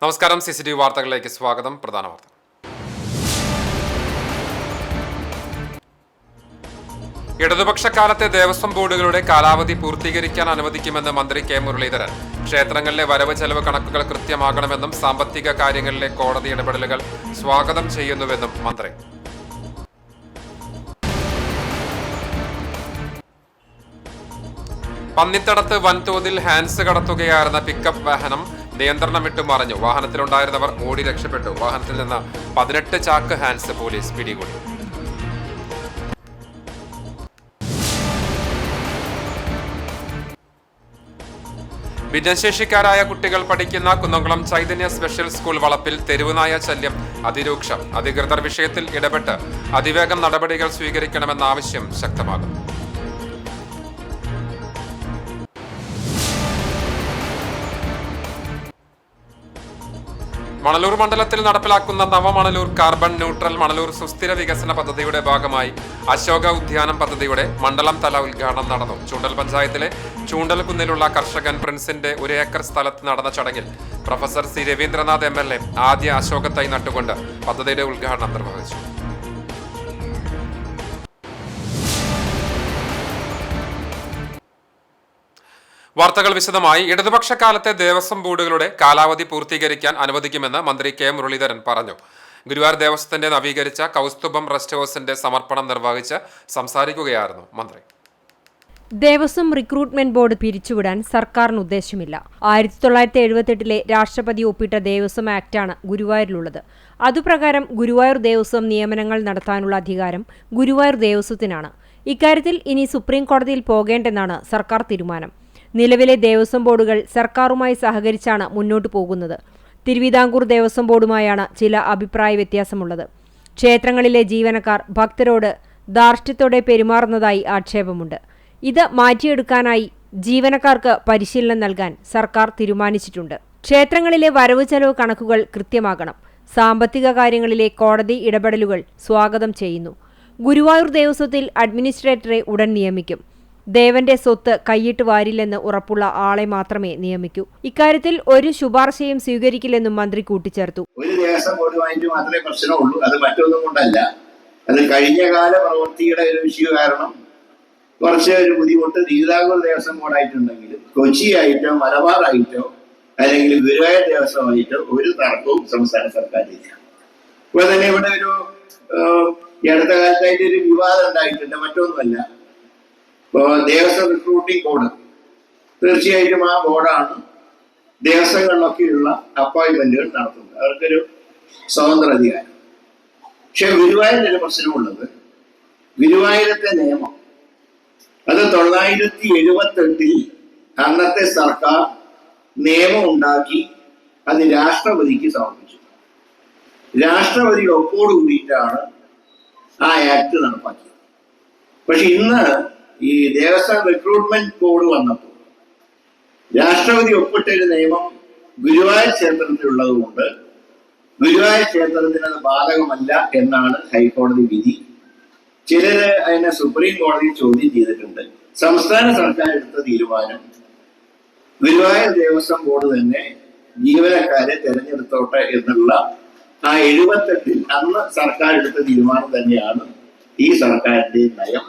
നമസ്കാരം. CCTV വാർത്തകളിലേക്ക് സ്വാഗതം. പ്രധാന വാർത്ത. ഇടതുപക്ഷക്കാലത്തെ ദേവസ്വം ബോർഡുകളുടെ കാലാവധി പൂർത്തീകരിക്കാൻ അനുവദിക്കുമെന്ന് മന്ത്രി കെ മുരളീധരൻ. ക്ഷേത്രങ്ങളിലെ വരവ് ചെലവ് കണക്കുകൾ കൃത്യമാകണമെന്നും സാമ്പത്തിക കാര്യങ്ങളിലെ കോടതി ഇടപെടലുകൾ സ്വാഗതം ചെയ്യുന്നുവെന്നും മന്ത്രി. പന്നിത്തടത്ത് വൻതോതിൽ ഹാൻസ് കടത്തുകയായിരുന്ന പിക്കപ്പ് വാഹനം നിയന്ത്രണം വിട്ടു മറിഞ്ഞു. വാഹനത്തിലുണ്ടായിരുന്നവർ ഓടി രക്ഷപ്പെട്ടു. വാഹനത്തിൽ നിന്ന് 18 ചാക്ക് ഹാൻസ് പോലീസ് പിടികൂടി. ഭിന്നശേഷിക്കാരായ കുട്ടികൾ പഠിക്കുന്ന കുന്നംകുളം ചൈതന്യ സ്പെഷ്യൽ സ്കൂൾ വളപ്പിൽ തെരുവുനായ ശല്യം അതിരൂക്ഷം. അധികൃതർ വിഷയത്തിൽ ഇടപെട്ട് അതിവേഗം നടപടികൾ സ്വീകരിക്കണമെന്ന ആവശ്യം ശക്തമാകും. മണലൂർ മണ്ഡലത്തിൽ നടപ്പിലാക്കുന്ന നവമണലൂർ കാർബൺ ന്യൂട്രൽ മണലൂർ സുസ്ഥിര വികസന പദ്ധതിയുടെ ഭാഗമായി അശോക ഉദ്യാനം പദ്ധതിയുടെ മണ്ഡലം തല ഉദ്ഘാടനം നടന്നു. ചൂണ്ടൽ പഞ്ചായത്തിലെ ചൂണ്ടൽകുന്നിലുള്ള കർഷകൻ പ്രിൻസിന്റെ 1 ഏക്കർ സ്ഥലത്ത് നടന്ന ചടങ്ങിൽ പ്രൊഫസർ സി രവീന്ദ്രനാഥ് MLA ആദ്യ അശോകത്തൈ നട്ടുകൊണ്ട് പദ്ധതിയുടെ ഉദ്ഘാടനം നിർവഹിച്ചു. വാർത്തകൾ വിശദമായി. ഇടതുപക്ഷ കാലത്തെ ദേവസ്വം ബോർഡുകളുടെ കാലാവധി പൂർത്തീകരിക്കാൻ അനുവദിക്കുമെന്ന് മന്ത്രി കെ മുരളീധരൻ പറഞ്ഞു. ഗുരുവായൂർ ദേവസ്വത്തിന്റെ നവീകരിച്ച കൗസ്തുഭം റെസ്റ്റ് ഹൌസിന്റെ സമർപ്പണം നിർവഹിച്ച് സംസാരിക്കുകയായിരുന്നു മന്ത്രി. ദേവസ്വം റിക്രൂട്ട്മെന്റ് ബോർഡ് പിരിച്ചുവിടാൻ സർക്കാരിന് ഉദ്ദേശമില്ല. 1978 രാഷ്ട്രപതി ഒപ്പിട്ട ദേവസ്വം ആക്ടാണ് ഗുരുവായൂരിലുള്ളത്. അതുപ്രകാരം ഗുരുവായൂർ ദേവസ്വം നിയമനങ്ങൾ നടത്താനുള്ള അധികാരം ഗുരുവായൂർ ദേവസ്വത്തിനാണ്. ഇക്കാര്യത്തിൽ ഇനി സുപ്രീം കോടതിയിൽ പോകേണ്ടെന്നാണ് സർക്കാർ തീരുമാനം. നിലവിലെ ദേവസ്വം ബോർഡുകൾ സർക്കാരുമായി സഹകരിച്ചാണ് മുന്നോട്ടു പോകുന്നത്. തിരുവിതാംകൂർ ദേവസ്വം ബോർഡുമായാണ് ചില അഭിപ്രായ വ്യത്യാസമുള്ളത്. ക്ഷേത്രങ്ങളിലെ ജീവനക്കാർ ഭക്തരോട് ധാർഷ്ട്യത്തോടെ പെരുമാറുന്നതായി ആക്ഷേപമുണ്ട്. ഇത് മാറ്റിയെടുക്കാനായി ജീവനക്കാർക്ക് പരിശീലനം നൽകാൻ സർക്കാർ തീരുമാനിച്ചിട്ടുണ്ട്. ക്ഷേത്രങ്ങളിലെ വരവ് ചെലവ് കണക്കുകൾ കൃത്യമാകണം. സാമ്പത്തിക കാര്യങ്ങളിലെ കോടതി ഇടപെടലുകൾ സ്വാഗതം ചെയ്യുന്നു. ഗുരുവായൂർ ദേവസ്വത്തിൽ അഡ്മിനിസ്ട്രേറ്ററെ ഉടൻ നിയമിക്കും. ദേവന്റെ സ്വത്ത് കൈയിട്ട് വാരില്ലെന്ന് ഉറപ്പുള്ള ആളെ മാത്രമേ നിയമിക്കൂ. ഇക്കാര്യത്തിൽ ഒരു ശുപാർശയും സ്വീകരിക്കില്ലെന്നും മന്ത്രി കൂട്ടിച്ചേർത്തു. ഒരു ദേവസ്വം ബോർഡുമായിട്ട് മാത്രമേ പ്രശ്നമുള്ളൂ. അത് മറ്റൊന്നും കൊണ്ടല്ല. അത് കഴിഞ്ഞ കാല പ്രവൃത്തിയുടെ ഒരു വിഷയം കാരണം കുറച്ച് ഒരു ബുദ്ധിമുട്ട് തിരുവിതാംകൂർ ദേവസ്വം ബോർഡായിട്ടുണ്ടെങ്കിലും കൊച്ചിയായിട്ടോ മലബാറായിട്ടോ അല്ലെങ്കിൽ ഗുരുവായൂർ ദേവസ്വമായിട്ടോ ഒരു തർക്കവും സംസ്ഥാന സർക്കാരില്ല. ഇപ്പോൾ തന്നെ ഇവിടെ ഒരു അടുത്ത കാലത്തായിട്ട് ഒരു വിവാദം ഉണ്ടായിട്ടുണ്ട്. മറ്റൊന്നുമല്ല, ദേവസ്വം റിക്രൂട്ടിംഗ് ബോർഡ് തീർച്ചയായിട്ടും ആ ബോർഡാണ് ദേവസ്വങ്ങളിലൊക്കെയുള്ള അപ്പോയിന്റ്മെന്റുകൾ നടത്തുന്നത്. അവർക്കൊരു സ്വതന്ത്ര അധികാരം. പക്ഷെ ഗുരുവായൂരിന്റെ പ്രശ്നമുള്ളത്, ഗുരുവായൂരത്തെ നിയമം അത് 1978 അന്നത്തെ സർക്കാർ നിയമം ഉണ്ടാക്കി അത് രാഷ്ട്രപതിക്ക് സമർപ്പിച്ചു. രാഷ്ട്രപതി ഒപ്പോടുകൂടിയിട്ടാണ് ആ ആക്ട് നടപ്പാക്കിയത്. പക്ഷെ ഇന്ന് ഈ ദേവസ്വം റിക്രൂട്ട്മെന്റ് ബോർഡ് വന്നപ്പോൾ രാഷ്ട്രപതി ഒപ്പിട്ടൊരു നിയമം ഗുരുവായൂർ ക്ഷേത്രത്തിലുള്ളത് കൊണ്ട് ഗുരുവായൂർ ക്ഷേത്രത്തിന് അത് ബാധകമല്ല എന്നാണ് ഹൈക്കോടതി വിധി. ചിലര് അതിനെ സുപ്രീം കോടതി ചോദ്യം ചെയ്തിട്ടുണ്ട്. സംസ്ഥാന സർക്കാർ എടുത്ത തീരുമാനം ഗുരുവായൂർ ദേവസ്വം ബോർഡ് തന്നെ ജീവനക്കാരെ തെരഞ്ഞെടുത്തോട്ടെ എന്നുള്ള ആ 78 അന്ന് സർക്കാർ എടുത്ത തീരുമാനം തന്നെയാണ് ഈ സർക്കാരിന്റെ നയം.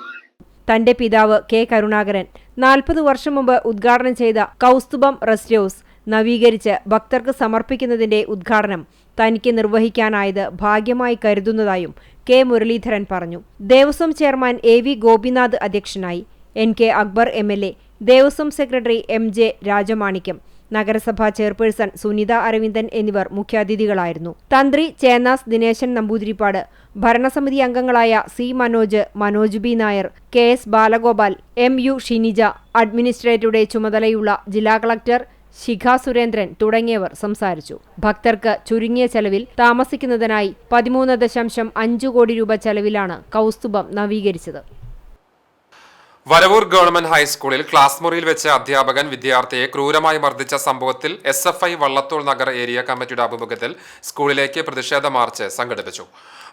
തന്റെ പിതാവ് കെ കരുണാകരൻ 40 വർഷം മുമ്പ് ഉദ്ഘാടനം ചെയ്ത കൗസ്തുഭം റെസ്റ്റ് ഹൌസ് നവീകരിച്ച് ഭക്തർക്ക് സമർപ്പിക്കുന്നതിന്റെ ഉദ്ഘാടനം തനിക്ക് നിർവഹിക്കാനായത് ഭാഗ്യമായി കരുതുന്നതായും കെ മുരളീധരൻ പറഞ്ഞു. ദേവസ്വം ചെയർമാൻ AV ഗോപിനാഥ് അധ്യക്ഷനായി. NK Akbar MLA, Devaswom secretary MJ Rajamanikyam, നഗരസഭാ ചെയർപേഴ്സൺ സുനിത അരവിന്ദൻ എന്നിവർ മുഖ്യാതിഥികളായിരുന്നു. തന്ത്രി ചേന്നാസ് ദിനേശൻ നമ്പൂതിരിപ്പാട്, ഭരണസമിതി അംഗങ്ങളായ C Manoj, Manoj B Nair, KS Balagopal, MU Shinija, അഡ്മിനിസ്ട്രേറ്ററുടെ ചുമതലയുള്ള ജില്ലാ കളക്ടർ ശിഖ സുരേന്ദ്രൻ തുടങ്ങിയവർ സംസാരിച്ചു. ഭക്തർക്ക് ചുരുങ്ങിയ ചെലവിൽ താമസിക്കുന്നതിനായി 13.5 കോടി രൂപ ചെലവിലാണ് കൗസ്തുഭം നവീകരിച്ചത്. വരവൂർ ഗവൺമെന്റ് ഹൈസ്കൂളിൽ ക്ലാസ് മുറിയിൽ വെച്ച് അധ്യാപകൻ വിദ്യാർത്ഥിയെ ക്രൂരമായി മർദ്ദിച്ച സംഭവത്തിൽ SFI വള്ളത്തോൾ നഗർ ഏരിയ കമ്മിറ്റിയുടെ ആഭിമുഖ്യത്തിൽ സ്കൂളിലേക്ക് പ്രതിഷേധ മാർച്ച് സംഘടിപ്പിച്ചു.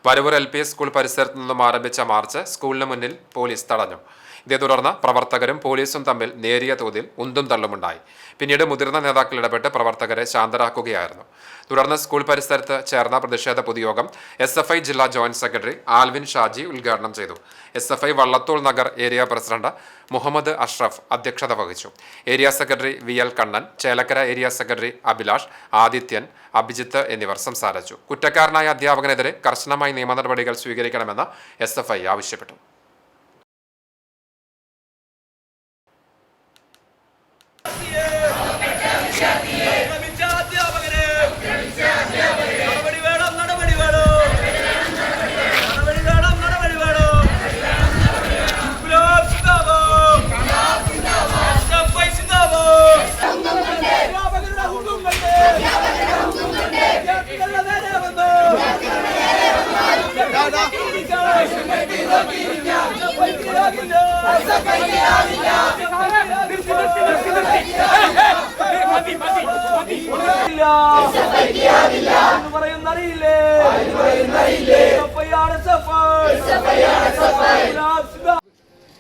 വരവൂർ LP സ്കൂൾ പരിസരത്തു നിന്നും ആരംഭിച്ച മാർച്ച് സ്കൂളിന് മുന്നിൽ പോലീസ് തടഞ്ഞു. ഇതേ തുടർന്ന് പ്രവർത്തകരും പോലീസും തമ്മിൽ നേരിയ തോതിൽ ഉന്തും തള്ളുമുണ്ടായി. പിന്നീട് മുതിർന്ന നേതാക്കൾ ഇടപെട്ട് പ്രവർത്തകരെ ശാന്തരാക്കുകയായിരുന്നു. തുടർന്ന് സ്കൂൾ പരിസരത്ത് ചേർന്ന പ്രതിഷേധ പൊതുയോഗം SFI ജില്ലാ ജോയിന്റ് സെക്രട്ടറി ആൽവിൻ ഷാജി ഉദ്ഘാടനം ചെയ്തു. SFI Vallathol Nagar area president Muhammad Ashraf അധ്യക്ഷത വഹിച്ചു. Area secretary VL Kannan, Chelakkara area secretary Abhilash, Adithyan, Abhijith എന്നിവർ സംസാരിച്ചു. കുറ്റക്കാരനായ അധ്യാപകനെതിരെ കർശനമായി നിയമ നടപടികൾ സ്വീകരിക്കണമെന്ന് SFI ആവശ്യപ്പെട്ടു.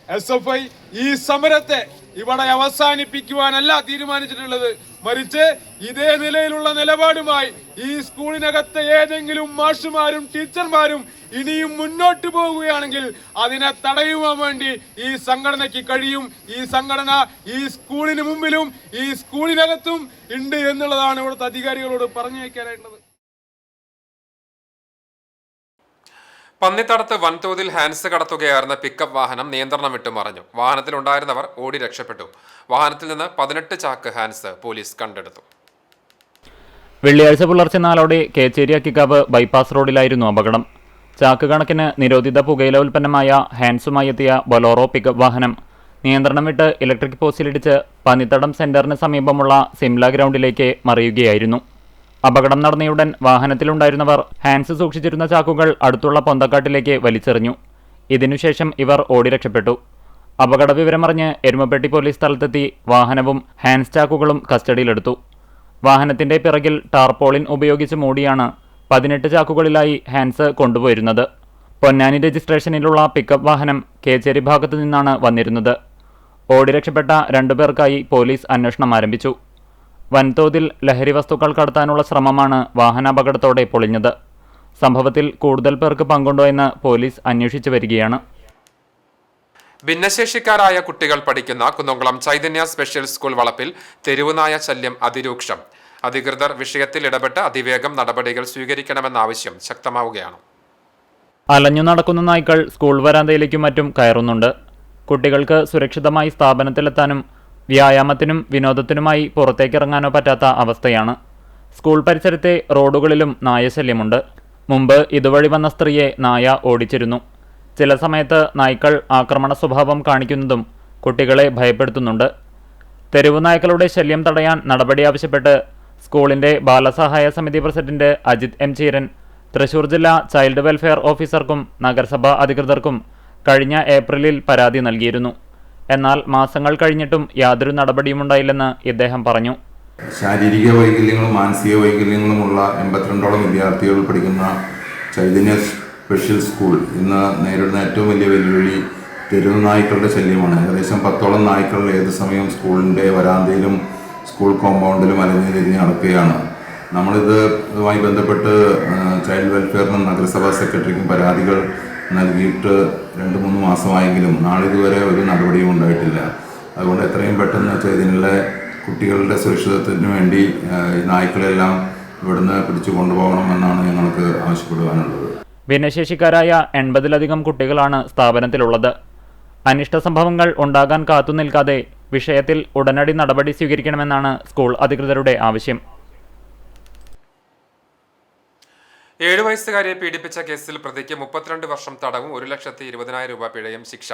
SFI ഈ സമരത്തെ ഇവിടെ അവസാനിപ്പിക്കുവാനല്ല തീരുമാനിച്ചിട്ടുള്ളത്, മറിച്ച് ഇതേ നിലയിലുള്ള നിലപാടുമായി ഈ സ്കൂളിനകത്തെ ഏതെങ്കിലും മാഷുമാരും ടീച്ചർമാരും ഇനിയും മുന്നോട്ട് പോവുകയാണെങ്കിൽ അതിനെ തടയുവാൻ വേണ്ടി ഈ സംഘടനയ്ക്ക് കഴിയും. ഈ സംഘടന ഈ സ്കൂളിന് മുമ്പിലും ഈ സ്കൂളിനകത്തും ഉണ്ട് എന്നുള്ളതാണ് ഇവിടുത്തെ അധികാരികളോട് പറഞ്ഞു വയ്ക്കാനായിട്ടുള്ളത്. പന്നിത്തടത്ത് വൻതോതിൽ ഹാൻസ് കടത്തുകയായിരുന്ന പിക്കപ്പ് വാഹനം നിയന്ത്രണം വിട്ടു മറിഞ്ഞു. വാഹനത്തിലുണ്ടായിരുന്നവർ ഓടി രക്ഷപ്പെട്ടു. വാഹനത്തിൽ നിന്ന് 18 ചാക്ക് ഹാൻസ് പോലീസ് കണ്ടെടുത്തു. വെള്ളിയാഴ്ച പുലർച്ചെ 4 കേച്ചേരി അക്കിക്കാവ് ബൈപ്പാസ് റോഡിലായിരുന്നു അപകടം. ചാക്ക് കണക്കിന് നിരോധിത പുകയില ഉൽപ്പന്നമായ ഹാൻസുമായി എത്തിയ ബൊലോറോ പിക്കപ്പ് വാഹനം നിയന്ത്രണം വിട്ട് ഇലക്ട്രിക് പോസ്റ്റിലിടിച്ച് പന്നിത്തടം സെന്ററിന് സമീപമുള്ള സിംല ഗ്രൗണ്ടിലേക്ക് മറിയുകയായിരുന്നു. അപകടം നടന്നയുടൻ വാഹനത്തിലുണ്ടായിരുന്നവർ ഹാൻസ് സൂക്ഷിച്ചിരുന്ന ചാക്കുകൾ അടുത്തുള്ള പൊന്തക്കാട്ടിലേക്ക് വലിച്ചെറിഞ്ഞു. ഇതിനുശേഷം ഇവർ ഓടി രക്ഷപ്പെട്ടു. അപകട വിവരമറിഞ്ഞ് എരുമപ്പെട്ടി പോലീസ് സ്ഥലത്തെത്തി വാഹനവും ഹാൻസ് ചാക്കുകളും കസ്റ്റഡിയിലെടുത്തു. വാഹനത്തിന്റെ പിറകിൽ ടാർപോളിൻ ഉപയോഗിച്ച് മൂടിയാണ് 18 ചാക്കുകളിലായി ഹാൻസ് കൊണ്ടുപോയിരുന്നത്. പൊന്നാനി രജിസ്ട്രേഷനിലുള്ള പിക്കപ്പ് വാഹനം കേച്ചേരി ഭാഗത്തു നിന്നാണ് വന്നിരുന്നത്. ഓടി രക്ഷപ്പെട്ട 2 പേർക്കായി പോലീസ് അന്വേഷണം ആരംഭിച്ചു. വൻതോതിൽ ലഹരി വസ്തുക്കൾ കടത്താനുള്ള ശ്രമമാണ് വാഹനാപകടത്തോടെ പൊളിഞ്ഞത്. സംഭവത്തിൽ കൂടുതൽ പേർക്ക് പങ്കുണ്ടോ എന്ന് പോലീസ് അന്വേഷിച്ചു വരികയാണ്. ഭിന്നശേഷിക്കാരായ കുട്ടികൾ പഠിക്കുന്ന കുന്നംകുളം ചൈതന്യ സ്പെഷ്യൽ സ്കൂൾ വളപ്പിൽ തെരുവുനായ ശല്യം അതിരൂക്ഷം. അധികൃതർ വിഷയത്തിൽ ഇടപെട്ട് അതിവേഗം നടപടികൾ സ്വീകരിക്കണമെന്ന ആവശ്യം ശക്തമാവുകയാണ്. അലഞ്ഞു നടക്കുന്ന നായ്ക്കൾ സ്കൂൾ വരാന്തയിലേക്കും മറ്റും കയറുന്നുണ്ട്. കുട്ടികൾക്ക് സുരക്ഷിതമായി സ്ഥാപനത്തിലെത്താനും വ്യായാമത്തിനും വിനോദത്തിനുമായി പുറത്തേക്കിറങ്ങാനോ പറ്റാത്ത അവസ്ഥയാണ്. സ്കൂൾ പരിസരത്തെ റോഡുകളിലും നായശല്യമുണ്ട്. മുമ്പ് ഇതുവഴി വന്ന സ്ത്രീയെ നായ ഓടിച്ചിരുന്നു. ചില സമയത്ത് നായ്ക്കൾ ആക്രമണ സ്വഭാവം കാണിക്കുന്നതും കുട്ടികളെ ഭയപ്പെടുത്തുന്നുണ്ട്. തെരുവു നായ്ക്കളുടെ ശല്യം തടയാൻ നടപടി ആവശ്യപ്പെട്ട് സ്കൂളിന്റെ ബാലസഹായ സമിതി പ്രസിഡന്റ് അജിത് M. ചീരൻ തൃശൂർ ജില്ലാ ചൈൽഡ് വെൽഫെയർ ഓഫീസർക്കും നഗരസഭാ അധികൃതർക്കും കഴിഞ്ഞ ഏപ്രിലിൽ പരാതി നൽകിയിരുന്നു. എന്നാൽ മാസങ്ങൾ കഴിഞ്ഞിട്ടും യാതൊരു നടപടിയുമുണ്ടായില്ലെന്ന് ഇദ്ദേഹം പറഞ്ഞു. ശാരീരിക വൈകല്യങ്ങളും മാനസിക വൈകല്യങ്ങളുമുള്ള 82ഓളം വിദ്യാർത്ഥികൾ പഠിക്കുന്ന ചൈതന്യ സ്പെഷ്യൽ സ്കൂൾ ഇന്ന് നേരിടുന്ന ഏറ്റവും വലിയ വെല്ലുവിളി തെരുവ് നായ്ക്കളുടെ ശല്യമാണ്. ഏകദേശം 10ഓളം നായ്ക്കൾ ഏത് സമയവും സ്കൂളിൻ്റെ വരാന്തയിലും സ്കൂൾ കോമ്പൗണ്ടിലും അലഞ്ഞു തിരിഞ്ഞ് നടക്കുകയാണ്. ഇതുമായി ബന്ധപ്പെട്ട് ചൈൽഡ് വെൽഫെയറിനും നഗരസഭാ സെക്രട്ടറിക്കും പരാതികൾ നൽകിയിട്ട് 2-3 മാസമായെങ്കിലും നാളിതുവരെ ഒരു നടപടിയും ഉണ്ടായിട്ടില്ല. അതുകൊണ്ട് എത്രയും പെട്ടെന്ന് ചൈതന്യയിലെ കുട്ടികളുടെ സുരക്ഷിതത്വത്തിന് വേണ്ടി ഈ നായ്ക്കളെല്ലാം ഇവിടുന്ന് പിടിച്ചു കൊണ്ടുപോകണമെന്നാണ് ഞങ്ങൾക്ക് ആവശ്യപ്പെടുവാനുള്ളത്. ഭിന്നശേഷിക്കാരായ 80-ലധികം കുട്ടികളാണ് സ്ഥാപനത്തിലുള്ളത്. അനിഷ്ട സംഭവങ്ങൾ ഉണ്ടാകാൻ കാത്തുനിൽക്കാതെ വിഷയത്തിൽ ഉടനടി നടപടി സ്വീകരിക്കണമെന്നാണ് സ്കൂൾ അധികൃതരുടെ ആവശ്യം. 7 വയസ്സുകാരിയെ പീഡിപ്പിച്ച കേസിൽ പ്രതിക്ക് 32 വർഷം തടവും 1,20,000 രൂപ പിഴയും ശിക്ഷ.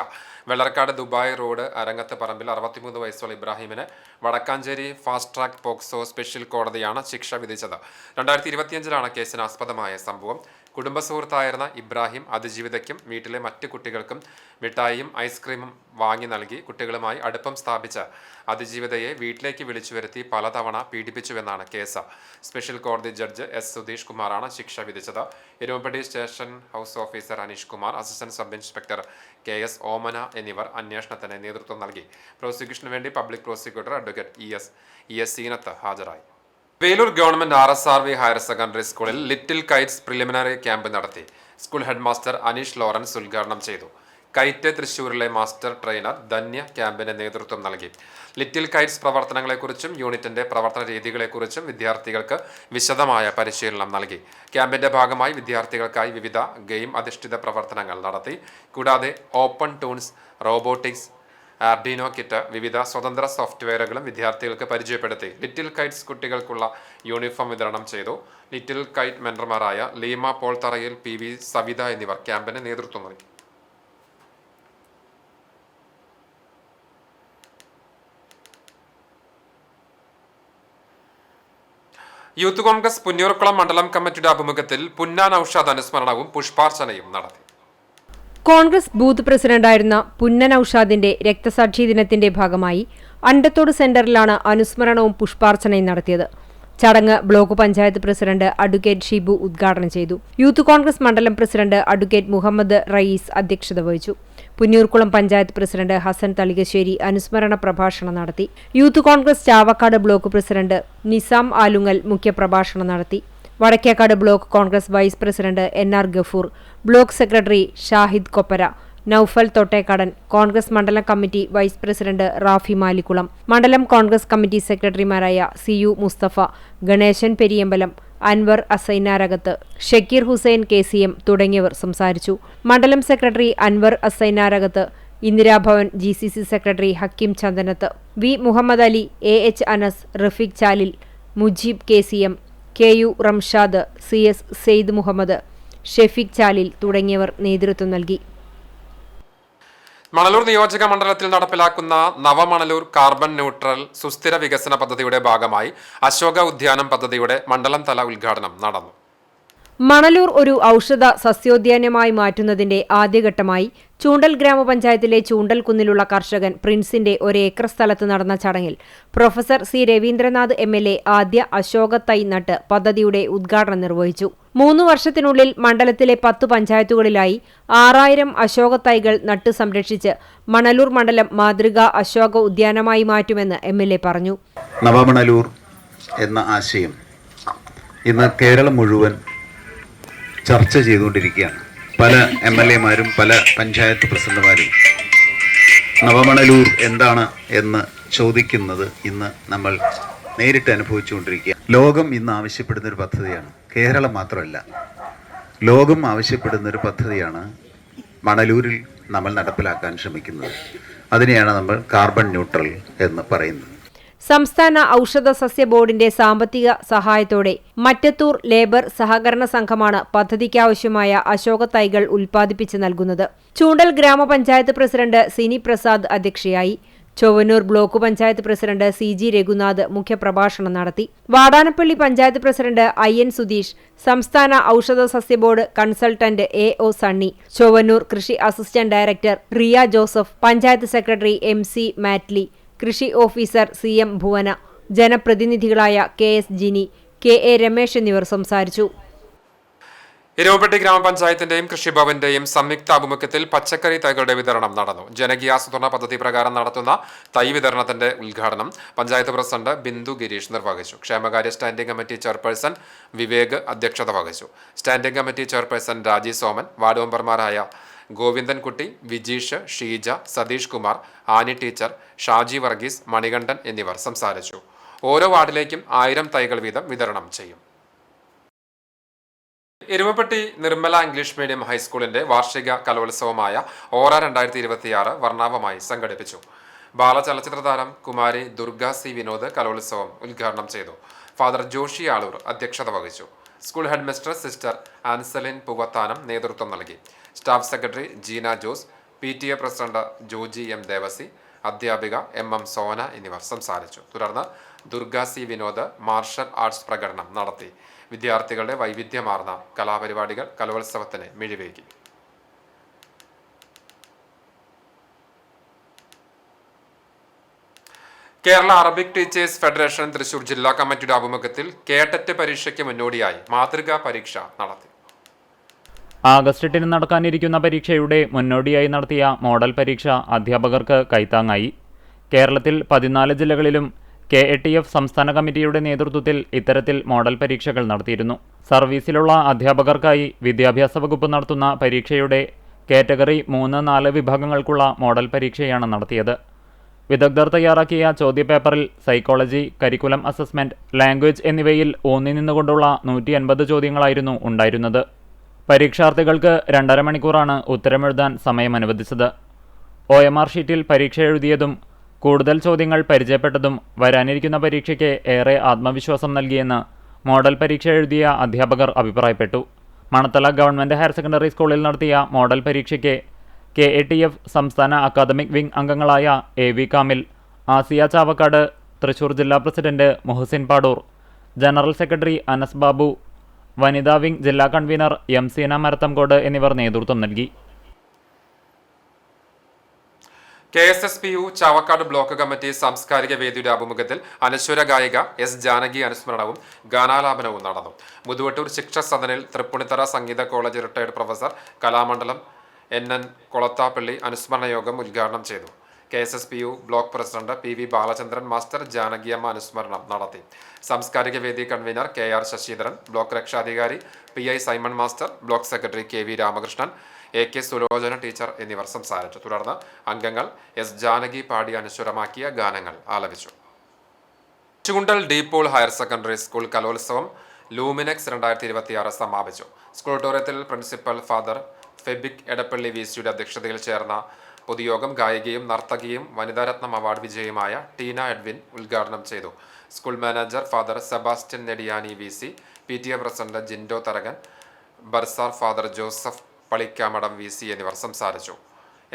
വെള്ളർക്കാട് ദുബായ് റോഡ് അരങ്ങത്ത് പറമ്പിൽ 63 വയസ്സുള്ള ഇബ്രാഹിമിന് Vadakkanchery fast track POCSO special കോടതിയാണ് ശിക്ഷ വിധിച്ചത്. 2025-ലാണ് കേസിന് ആസ്പദമായ സംഭവം. കുടുംബസുഹൃത്തായിരുന്ന ഇബ്രാഹിം അതിജീവിതയ്ക്കും വീട്ടിലെ മറ്റു കുട്ടികൾക്കും മിഠായിയും ഐസ്ക്രീമും വാങ്ങി നൽകി കുട്ടികളുമായി അടുപ്പം സ്ഥാപിച്ച അതിജീവിതയെ വീട്ടിലേക്ക് വിളിച്ചു വരുത്തി പലതവണ പീഡിപ്പിച്ചുവെന്നാണ് കേസ്. സ്പെഷ്യൽ കോടതി ജഡ്ജ് എസ് സുധീഷ് കുമാറാണ് ശിക്ഷ വിധിച്ചത്. Erumapetty station house officer Aneesh Kumar, assistant sub inspector KS Omana എന്നിവർ അന്വേഷണത്തിന് നേതൃത്വം നൽകി. പ്രോസിക്യൂഷന് വേണ്ടി public prosecutor advocate ES Seenath ഹാജരായി. Velur government RSRV higher secondary സ്കൂളിൽ ലിറ്റിൽ കൈറ്റ്സ് പ്രിലിമിനറി ക്യാമ്പ് നടത്തി. School head master Aneesh Lawrence ഉദ്ഘാടനം ചെയ്തു. കൈറ്റ് തൃശൂരിലെ മാസ്റ്റർ ട്രെയിനർ ധന്യ ക്യാമ്പിന് നേതൃത്വം നൽകി. ലിറ്റിൽ കൈറ്റ്സ് പ്രവർത്തനങ്ങളെക്കുറിച്ചും യൂണിറ്റിന്റെ പ്രവർത്തന രീതികളെക്കുറിച്ചും വിദ്യാർത്ഥികൾക്ക് വിശദമായ പരിശീലനം നൽകി. ക്യാമ്പിന്റെ ഭാഗമായി വിദ്യാർത്ഥികൾക്കായി വിവിധ ഗെയിം അധിഷ്ഠിത പ്രവർത്തനങ്ങൾ നടത്തി. കൂടാതെ ഓപ്പൺ ടൂൺസ്, റോബോട്ടിക്സ്, ആർഡിനോ കിറ്റ്, വിവിധ സ്വതന്ത്ര സോഫ്റ്റ്വെയറുകളും വിദ്യാർത്ഥികൾക്ക് പരിചയപ്പെടുത്തി. ലിറ്റിൽ കൈറ്റ്സ് കുട്ടികൾക്കുള്ള യൂണിഫോം വിതരണം ചെയ്തു. ലിറ്റിൽ കൈറ്റ് മെന്റർമാരായ ലീമ പോൾ തറയിൽ, PV സവിത എന്നിവർ ക്യാമ്പിന് നേതൃത്വം നൽകി. യൂത്ത് കോൺഗ്രസ് പുന്നൂർക്കുളം മണ്ഡലം കമ്മിറ്റിയുടെ ആഭിമുഖ്യത്തിൽ പുന്നാൻ ഔഷാദ് അനുസ്മരണവും പുഷ്പാർച്ചനയും നടത്തി. കോൺഗ്രസ് ബൂത്ത് പ്രസിഡന്റായിരുന്ന പുന്നൻ ഔഷാദിന്റെ രക്തസാക്ഷി ദിനത്തിന്റെ ഭാഗമായി അണ്ടത്തോട് സെന്ററിലാണ് അനുസ്മരണവും പുഷ്പാർച്ചനയും നടത്തിയത്. ചടങ്ങ് block panchayat president advocate Shibu ഉദ്ഘാടനം ചെയ്തു. യൂത്ത് കോൺഗ്രസ് മണ്ഡലം പ്രസിഡന്റ് അഡ്വക്കേറ്റ് മുഹമ്മദ് റയീസ് അധ്യക്ഷത വഹിച്ചു. പുന്നൂർക്കുളം പഞ്ചായത്ത് പ്രസിഡന്റ് ഹസൻ തളികശ്ശേരി അനുസ്മരണ പ്രഭാഷണം നടത്തി. Youth Congress Chavakkad block president Nizam Alungal മുഖ്യപ്രഭാഷണം നടത്തി. Vadakkekad block Congress vice president NR Gafoor, block secretary Shahid Koppara, Noufal Thottekkadan, Congress മണ്ഡലം committee vice president Rafi Malikkulam, മണ്ഡലം കോൺഗ്രസ് കമ്മിറ്റി സെക്രട്ടറിമാരായ CU മുസ്തഫ, ഗണേശൻ പെരിയമ്പലം, അൻവർ അസൈനാരകത്ത്, ഷക്കീർ ഹുസൈൻ KCM തുടങ്ങിയവർ സംസാരിച്ചു. മണ്ഡലം secretary Anwar Asainarakath, Indirabhavan GCC secretary Hakkim Chandanath, V Muhammad Ali, AH Anas, Rafeeq Chalil, Mujeeb KCM, KU Ramshad, CS Sayyid Muhammad, Shefeeq Chalil തുടങ്ങിയവർ നേതൃത്വം നൽകി. മണലൂർ നിയോജക മണ്ഡലത്തിൽ നടപ്പിലാക്കുന്ന നവമണലൂർ കാർബൺ ന്യൂട്രൽ സുസ്ഥിര വികസന പദ്ധതിയുടെ ഭാഗമായി അശോക ഉദ്യാനം പദ്ധതിയുടെ മണ്ഡലം തല ഉദ്ഘാടനം നടന്നു. മണലൂർ ഒരു ഔഷധ സസ്യോദ്യാനമായി മാറ്റുന്നതിന്റെ ആദ്യഘട്ടമായി ചൂണ്ടൽ ഗ്രാമപഞ്ചായത്തിലെ ചൂണ്ടൽ കുന്നിലുള്ള കർഷകൻ പ്രിൻസിന്റെ ഒരേക്കർ സ്ഥലത്ത് നടന്ന ചടങ്ങിൽ പ്രൊഫസർ C രവീന്ദ്രനാഥ് MLA ആദ്യ അശോക തൈ നട്ട് പദ്ധതിയുടെ ഉദ്ഘാടനം നിർവഹിച്ചു. 3 വർഷത്തിനുള്ളിൽ മണ്ഡലത്തിലെ 10 പഞ്ചായത്തുകളിലായി 6000 അശോക തൈകൾ നട്ട് സംരക്ഷിച്ച് മണലൂർ മണ്ഡലം മാതൃകാ അശോക ഉദ്യാനമായി മാറ്റുമെന്ന് MLA പറഞ്ഞു. നവമണലൂർ എന്ന ആശയം ഇന്ന് കേരളം മുഴുവൻ ചർച്ച ചെയ്തുകൊണ്ടിരിക്കുകയാണ്. പല MLA-മാരും പല പഞ്ചായത്ത് പ്രസിഡന്റുമാരും നവമണലൂർ എന്താണ് എന്ന് ചോദിക്കുന്നത് ഇന്ന് നമ്മൾ നേരിട്ട് അനുഭവിച്ചുകൊണ്ടിരിക്കുക. ലോകം ഇന്ന് ആവശ്യപ്പെടുന്ന ഒരു പദ്ധതിയാണ്. കേരളം മാത്രമല്ല, ലോകം ആവശ്യപ്പെടുന്ന ഒരു പദ്ധതിയാണ് മണലൂരിൽ നമ്മൾ നടപ്പിലാക്കാൻ ശ്രമിക്കുന്നത്. അതിനെയാണ് നമ്മൾ കാർബൺ ന്യൂട്രൽ എന്ന് പറയുന്നത്. സംസ്ഥാന ഔഷധ സസ്യ ബോർഡിന്റെ സാമ്പത്തിക സഹായത്തോടെ മറ്റത്തൂർ ലേബർ സഹകരണ സംഘമാണ് പദ്ധതിക്കാവശ്യമായ അശോക തൈകൾ ഉൽപ്പാദിപ്പിച്ച് നൽകുന്നത്. ചൂണ്ടൽ ഗ്രാമപഞ്ചായത്ത് പ്രസിഡന്റ് സിനി പ്രസാദ് അധ്യക്ഷയായി. Chowannur block panchayat president CG Raghunath മുഖ്യപ്രഭാഷണം നടത്തി. വാടാനപ്പള്ളി പഞ്ചായത്ത് പ്രസിഡന്റ് IN സുധീഷ്, സംസ്ഥാന ഔഷധ സസ്യ board consultant AO Sunny, Chowannur കൃഷി assistant director Riya Joseph, panchayat secretary MC Matli, കൃഷി ഓഫീസർ CM ഭുവന, ജനപ്രതിനിധികളായ KS ജിനി, KA രമേശ് എന്നിവർ സംസാരിച്ചു. എരുമപ്പെട്ടി ഗ്രാമപഞ്ചായത്തിന്റെയും കൃഷിഭവന്റെയും സംയുക്ത ആഭിമുഖ്യത്തിൽ പച്ചക്കറി തൈകളുടെ വിതരണം നടന്നു. ജനകീയാസൂത്രണ പദ്ധതി പ്രകാരം നടത്തുന്ന തൈ വിതരണത്തിന്റെ ഉദ്ഘാടനം പഞ്ചായത്ത് പ്രസിഡന്റ് ബിന്ദു ഗിരീഷ് നിർവഹിച്ചു. ക്ഷേമകാര്യ സ്റ്റാൻഡിംഗ് കമ്മിറ്റി ചെയർപേഴ്സൺ വിവേക് അധ്യക്ഷത വഹിച്ചു. സ്റ്റാൻഡിംഗ് കമ്മിറ്റി ചെയർപേഴ്സൺ രാജി സോമൻ, വാർഡ് മെമ്പർമാരായ ഗോവിന്ദൻകുട്ടി, വിജീഷ്, ഷീജ, സതീഷ് കുമാർ, ആനി ടീച്ചർ, ഷാജി വർഗീസ്, മണികണ്ഠൻ എന്നിവർ സംസാരിച്ചു. ഓരോ വാർഡിലേക്കും 1000 തൈകൾ വീതം വിതരണം ചെയ്യും. എരുമപ്പെട്ടി നിർമ്മല ഇംഗ്ലീഷ് മീഡിയം ഹൈസ്കൂളിന്റെ വാർഷിക കലോത്സവമായ ഓറ 2026 വർണ്ണാഭമായി സംഘടിപ്പിച്ചു. ബാലചലച്ചിത്ര താരം കുമാരി ദുർഗ C വിനോദ് കലോത്സവം ഉദ്ഘാടനം ചെയ്തു. ഫാദർ ജോഷി ആളൂർ അധ്യക്ഷത വഹിച്ചു. School head mistress sister Ancelin Puvathanam നേതൃത്വം നൽകി. Staff secretary Jeena Jose, PTA president Joji M Devasi, അധ്യാപിക MM സോന എന്നിവർ സംസാരിച്ചു. തുടർന്ന് Durga C Vinod martial arts പ്രകടനം നടത്തി. വിദ്യാർത്ഥികളുടെ വൈവിധ്യമാർന്ന കലാപരിപാടികൾ കലോത്സവത്തിന് മിഴിവേകി. Kerala Arabic teachers federation Thrissur ജില്ലാ കമ്മിറ്റിയുടെ ആഭിമുഖ്യത്തിൽ കേട്ടറ്റ് പരീക്ഷയ്ക്ക് മുന്നോടിയായി മാതൃകാ പരീക്ഷ നടത്തി. ആഗസ്റ്റ് 8 നടക്കാനിരിക്കുന്ന പരീക്ഷയുടെ മുന്നോടിയായി നടത്തിയ മോഡൽ പരീക്ഷ അധ്യാപകർക്ക് കൈത്താങ്ങായി. കേരളത്തിൽ 14 ജില്ലകളിലും KATF സംസ്ഥാന കമ്മിറ്റിയുടെ നേതൃത്വത്തിൽ ഇത്തരത്തിൽ മോഡൽ പരീക്ഷകൾ നടത്തിയിരുന്നു. സർവീസിലുള്ള അധ്യാപകർക്കായി വിദ്യാഭ്യാസ വകുപ്പ് നടത്തുന്ന പരീക്ഷയുടെ കാറ്റഗറി 3, 4 വിഭാഗങ്ങൾക്കുള്ള മോഡൽ പരീക്ഷയാണ് നടത്തിയത്. വിദഗ്ധർ തയ്യാറാക്കിയ ചോദ്യപേപ്പറിൽ സൈക്കോളജി, കരിക്കുലം അസസ്മെന്റ്, ലാംഗ്വേജ് എന്നിവയിൽ ഊന്നി നിന്നുകൊണ്ടുള്ള 150 ചോദ്യങ്ങളായിരുന്നു ഉണ്ടായിരുന്നത്. പരീക്ഷാർത്ഥികൾക്ക് 2.5 മണിക്കൂറാണ് ഉത്തരമെഴുതാൻ സമയം അനുവദിച്ചത്. OMR ഷീറ്റിൽ പരീക്ഷ എഴുതിയതും കൂടുതൽ ചോദ്യങ്ങൾ പരിചയപ്പെട്ടതും വരാനിരിക്കുന്ന പരീക്ഷയ്ക്ക് ഏറെ ആത്മവിശ്വാസം നൽകിയെന്ന് മോഡൽ പരീക്ഷ എഴുതിയ അധ്യാപകർ അഭിപ്രായപ്പെട്ടു. മണത്തല ഗവൺമെന്റ് ഹയർ സെക്കൻഡറി സ്കൂളിൽ നടത്തിയ മോഡൽ പരീക്ഷയ്ക്ക് KATF സംസ്ഥാന അക്കാദമിക് വിംഗ് അംഗങ്ങളായ AV കാമിൽ, ആസിയ ചാവക്കാട്, തൃശൂർ ജില്ലാ president Muhasin Padoor, general secretary Anas Babu, വനിതാ വിംഗ് ജില്ലാ കൺവീനർ സീന മരത്തംകോട് എന്നിവർ നേതൃത്വം നൽകി. KSSPU ചാവക്കാട് ബ്ലോക്ക് കമ്മിറ്റി സാംസ്കാരിക വേദിയുടെ ആഭിമുഖ്യത്തിൽ അനശ്വര ഗായിക S ജാനകി അനുസ്മരണവും ഗാനാലാപനവും നടന്നു. മുതുവട്ടൂർ ശിക്ഷ സദനിൽ തൃപ്പൂണിത്തറ സംഗീത college retired professor Kalamandalam NN Kolathappilly അനുസ്മരണ യോഗം ഉദ്ഘാടനം ചെയ്തു. KSSPU block president PV Balachandran master Janakiyamma അനുസ്മരണം നടത്തി. സാംസ്കാരിക വേദി കൺവീനർ KR ശശിധരൻ, ബ്ലോക്ക് രക്ഷാധികാരി PI Simon master, block secretary KV Ramakrishnan, AK Sulochana teacher എന്നിവർ സംസാരിച്ചു. തുടർന്ന് അംഗങ്ങൾ S ജാനകി പാടി അനുശ്വരമാക്കിയ ഗാനങ്ങൾ ആലപിച്ചു. Choondal DePaul higher secondary school കലോത്സവം ലൂമിനെക്സ് 2026 സമാപിച്ചു. സ്കൂൾ ഓഡിറ്റോറിയത്തിൽ പ്രിൻസിപ്പൽ ഫാദർ ഫെബിക് എടപ്പള്ളി VCയുടെ അധ്യക്ഷതയിൽ ചേർന്ന പൊതുയോഗം ഗായികയും നർത്തകിയും വനിതാരത്നം അവാർഡ് വിജയിയുമായ ടീന എഡ്വിൻ ഉദ്ഘാടനം ചെയ്തു. School manager father Sebastian Nediyani VC, PTA president Jindo Tharakan, bursar father Joseph Palikkamadam VC എന്നിവർ സംസാരിച്ചു.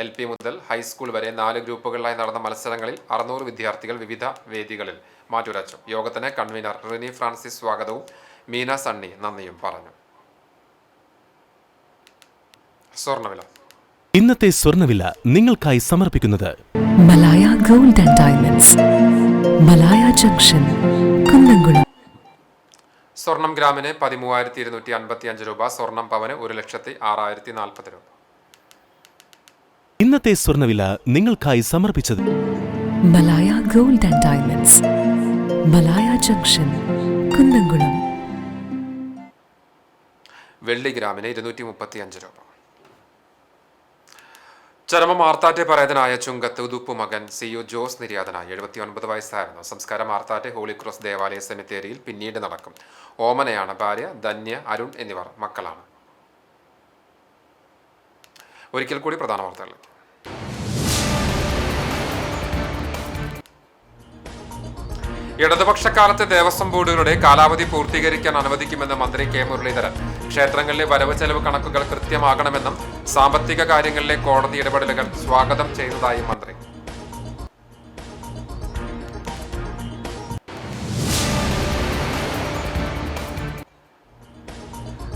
LP മുതൽ ഹൈസ്കൂൾ വരെ 4 ഗ്രൂപ്പുകളിലായി നടന്ന മത്സരങ്ങളിൽ 600 വിദ്യാർത്ഥികൾ വിവിധ വേദികളിൽ മാറ്റുരച്ചു. യോഗത്തിന് കൺവീനർ റിനി ഫ്രാൻസിസ് സ്വാഗതവും മീന സണ്ണി നന്ദിയും പറഞ്ഞു. സ്വർണ്ണവില. ഇന്നത്തെ സ്വർണ്ണവില നിങ്ങൾക്കായി സമർപ്പിക്കുന്നത് Malaya gold and diamonds, Malaya junction, Kunnamkulam. സ്വർണം ഗ്രാമിന് 13,255 രൂപ, സ്വർണം പവന് 1,06,040 രൂപ. ഇന്നത്തെ സ്വർണ്ണവില നിങ്ങൾക്കായി സമർപ്പിച്ചത് Malaya gold and diamonds, Malaya junction, Kunnamkulam. വെള്ളി ഗ്രാമിന് 235 രൂപ. ചരമ മാർത്താറ്റെ പരേതനായ ചുങ്കത്ത് ഉതുപ്പു മകൻ CU ജോസ് നിര്യാതനായി. 79 വയസ്സായിരുന്നു. സംസ്കാരം മാർത്താറ്റെ ഹോളി ക്രോസ് ദേവാലയ സെമിത്തേരിയിൽ പിന്നീട് നടക്കും. ഓമനയാണ് ഭാര്യ. ധന്യ, അരുൺ എന്നിവർ മക്കളാണ്. ഒരിക്കൽ കൂടി പ്രധാന വാർത്തകൾ. ഇടതുപക്ഷക്കാലത്ത് ദേവസ്വം ബോർഡുകളുടെ കാലാവധി പൂർത്തീകരിക്കാൻ അനുവദിക്കുമെന്ന് മന്ത്രി K മുരളീധരൻ. ക്ഷേത്രങ്ങളിലെ വരവ് ചെലവ് കണക്കുകൾ കൃത്യമാകണമെന്നും സാമ്പത്തിക കാര്യങ്ങളിലെ കോടതി ഇടപെടലുകൾ സ്വാഗതം ചെയ്യുന്നതായും മന്ത്രി.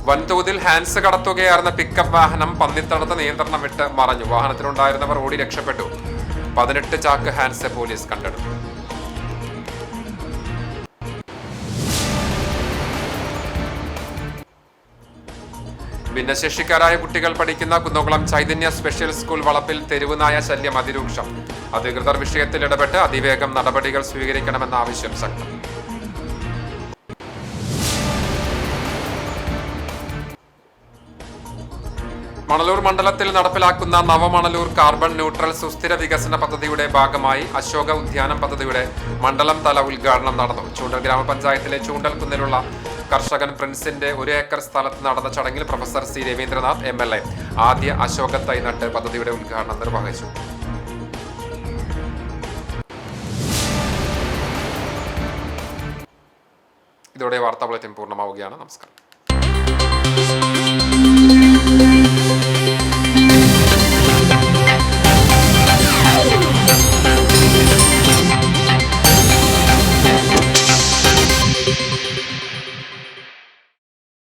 വൻതോതിൽ ഹാൻസ് കടത്തുകയായിരുന്ന പിക്കപ്പ് വാഹനം പന്നിത്തടത്ത് നിയന്ത്രണം വിട്ട് മറഞ്ഞു. വാഹനത്തിലുണ്ടായിരുന്നവർ ഓടി രക്ഷപ്പെട്ടു. 18 ചാക്ക് ഹാൻസ് പോലീസ് കണ്ടെടുത്തു. ഭിന്നശേഷിക്കാരായ കുട്ടികൾ പഠിക്കുന്ന കുന്നംകുളം ചൈതന്യ സ്പെഷ്യൽ സ്കൂൾ വളപ്പിൽ തെരുവുനായ ശല്യം അതിരൂക്ഷം. അധികൃതർ വിഷയത്തിൽ ഇടപെട്ട് അതിവേഗം നടപടികൾ സ്വീകരിക്കണമെന്ന ആവശ്യം ശക്തം. മണലൂർ മണ്ഡലത്തിൽ നടപ്പിലാക്കുന്ന നവമണലൂർ കാർബൺ ന്യൂട്രൽ സുസ്ഥിര വികസന പദ്ധതിയുടെ ഭാഗമായി അശോക ഉദ്യാനം പദ്ധതിയുടെ മണ്ഡലം തല ഉദ്ഘാടനം നടന്നു. ചൂണ്ടൽ ഗ്രാമപഞ്ചായത്തിലെ ചൂണ്ടൽ കുന്നിലുള്ള കർഷകൻ പ്രിൻസിന്റെ 1 ഏക്കർ സ്ഥലത്ത് നടന്ന ചടങ്ങിൽ പ്രൊഫസർ C രവീന്ദ്രനാഥ് MLA ആദ്യ അശോക തൈ നട്ട് പദ്ധതിയുടെ ഉദ്ഘാടനം നിർവഹിച്ചു. ഇതോടെ വാർത്താ ബുള്ളറ്റിൻ പൂർണ്ണമാവുകയാണ്. നമസ്കാരം.